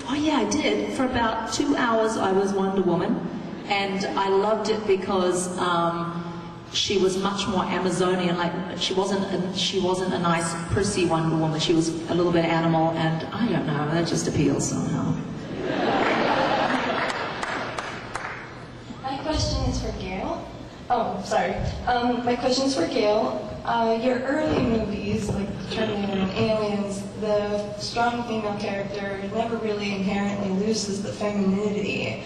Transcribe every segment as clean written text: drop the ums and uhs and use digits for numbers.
Oh yeah, I did. For about 2 hours I was Wonder Woman, and I loved it because she was much more Amazonian. Like she wasn't a nice prissy Wonder Woman. She was a little bit animal, and I don't know, that just appeals somehow. My question is for Gail. Oh, sorry. My question is for Gail. Your early movies, like Terminator and Aliens, the strong female character never really inherently loses the femininity.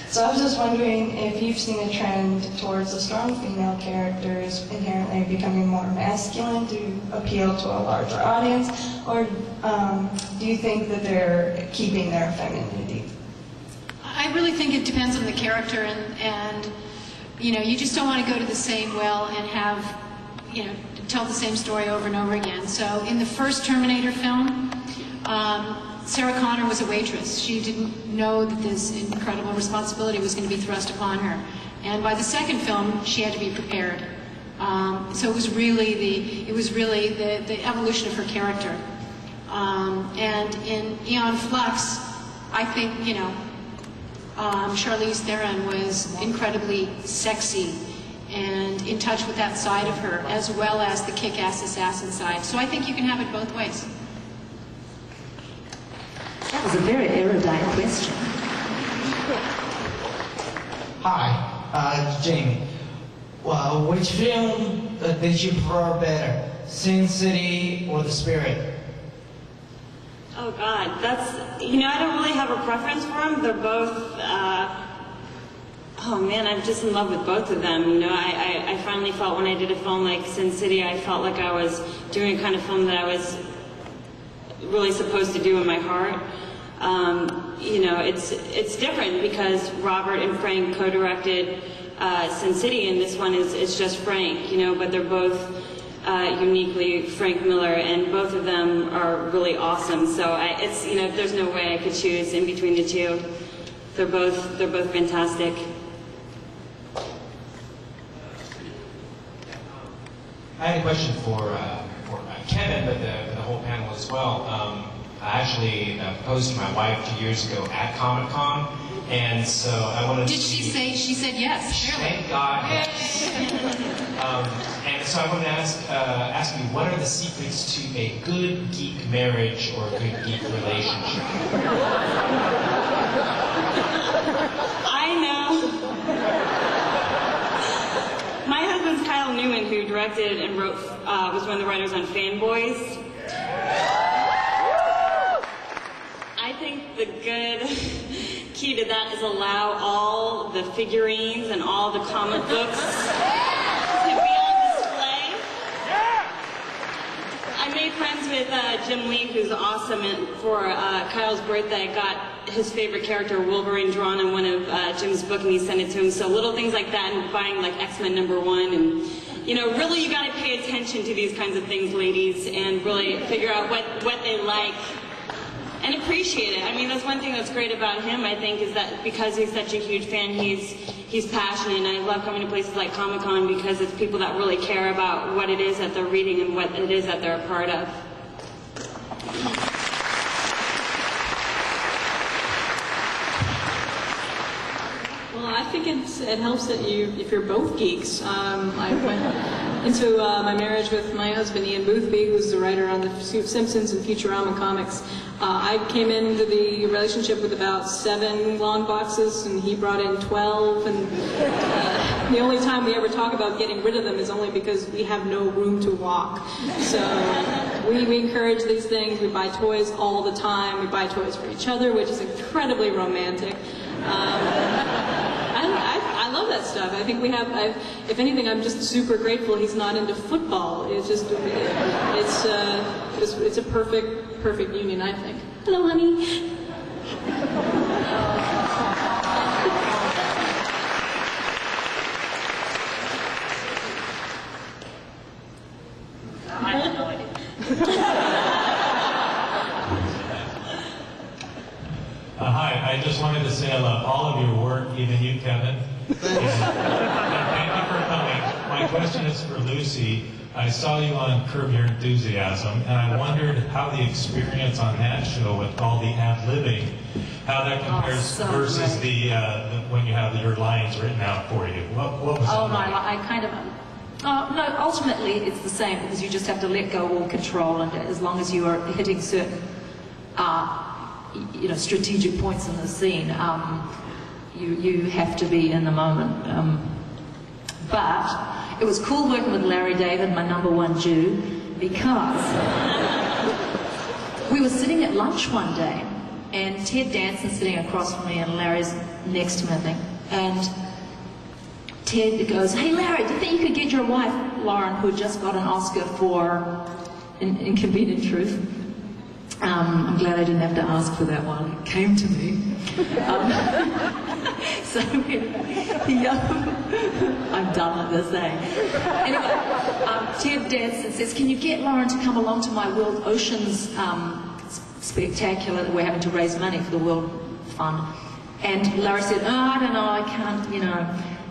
So I was just wondering if you've seen a trend towards the strong female characters inherently becoming more masculine to appeal to a larger audience, or do you think that they're keeping their femininity? I really think it depends on the character, and you know, you just don't want to go to the same well and have, you know, tell the same story over and over again. So in the first Terminator film, Sarah Connor was a waitress. She didn't know that this incredible responsibility was going to be thrust upon her. And by the second film, she had to be prepared. So it was really the evolution of her character. And in Aeon Flux, I think, you know, Charlize Theron was incredibly sexy and in touch with that side of her, as well as the kick-ass assassin side. So I think you can have it both ways. That was a very erudite question. Hi, Jamie. Well, which film did you prefer better, Sin City or The Spirit? Oh God, that's, you know, I don't really have a preference for them. They're both, oh man, I'm just in love with both of them. You know, I finally felt when I did a film like Sin City, I felt like I was doing a kind of film that I was really supposed to do in my heart. You know, it's different because Robert and Frank co-directed Sin City, and this one is just Frank, you know, but they're both uniquely Frank Miller, and both of them are really awesome. So it's, you know, there's no way I could choose in between the two. They're both fantastic. I had a question for Kevin, but the whole panel as well. I actually proposed to my wife 2 years ago at Comic-Con, and so I wanted to... Did she say, she said yes? Thank God, yes. And so I wanted to ask you, what are the secrets to a good geek marriage or a good geek relationship? I know. My husband's Kyle Newman, who directed and wrote, was one of the writers on Fanboys. I think the good key to that is allow all the figurines and all the comic books to be on display. I made friends with Jim Lee, who's awesome, and for Kyle's birthday I got his favorite character, Wolverine, drawn on one of Jim's book, and he sent it to him. So little things like that, and buying like X-Men #1, and you know, really you got to pay attention to these kinds of things, ladies, and really figure out what they like. And appreciate it. I mean, that's one thing that's great about him, I think, is that because he's such a huge fan, he's passionate. And I love coming to places like Comic-Con because it's people that really care about what it is that they're reading and what it is that they're a part of. Well, I think it helps that if you're both geeks. I went into my marriage with my husband, Ian Boothby, who's the writer on the Simpsons and Futurama comics. I came into the relationship with about 7 long boxes, and he brought in 12, and the only time we ever talk about getting rid of them is only because we have no room to walk. So we encourage these things. We buy toys all the time. We buy toys for each other, which is incredibly romantic. I love that stuff. I think we have, if anything, I'm just super grateful he's not into football. It's just, it's a perfect union, I think. Hello, honey. Hi, I just wanted to say I love all of your work, even you, Kevin. And thank you for coming. My question is for Lucy. I saw you on Curb Your Enthusiasm, and I wondered how the experience on that show with all the ad-libbing, how that compares so versus great. the when you have your lines written out for you. What was Oh it no, like? I kind of. Oh, no, ultimately it's the same because you just have to let go all control, and as long as you are hitting certain, strategic points in the scene, you have to be in the moment. But it was cool working with Larry David, my #1 Jew, because we were sitting at lunch one day, and Ted Danson's sitting across from me, and Larry's next to me, I think, and Ted goes, "Hey Larry, do you think you could get your wife, Lauren, who had just got an Oscar for Inconvenient Truth?" I'm glad I didn't have to ask for that one. It came to me. So I'm done with this, eh? Anyway, Ted Danson says, "Can you get Lauren to come along to my World Oceans spectacular that we're having to raise money for the World Fund?" And Larry said, "Oh, I don't know, I can't,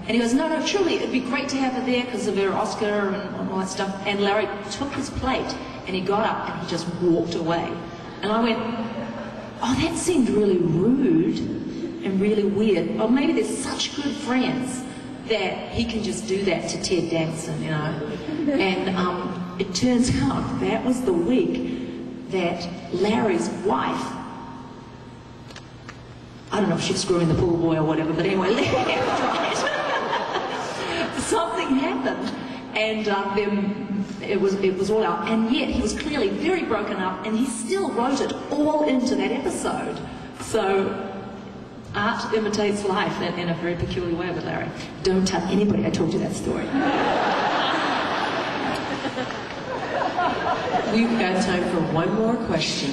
And he goes, no, truly, it'd be great to have her there because of her Oscar and all that stuff." And Larry took his plate and he got up and he just walked away. And I went, "Oh, that seemed really rude and really weird. Oh, maybe they're such good friends that he can just do that to Ted Danson, And it turns out that was the week that Larry's wife, I don't know if she's screwing the pool boy or whatever, but anyway, something happened, and then it was all out, and yet he was clearly very broken up, and he still wrote it all into that episode. So art imitates life in a very peculiar way with Larry. Don't tell anybody I told you that story. We've got time for one more question.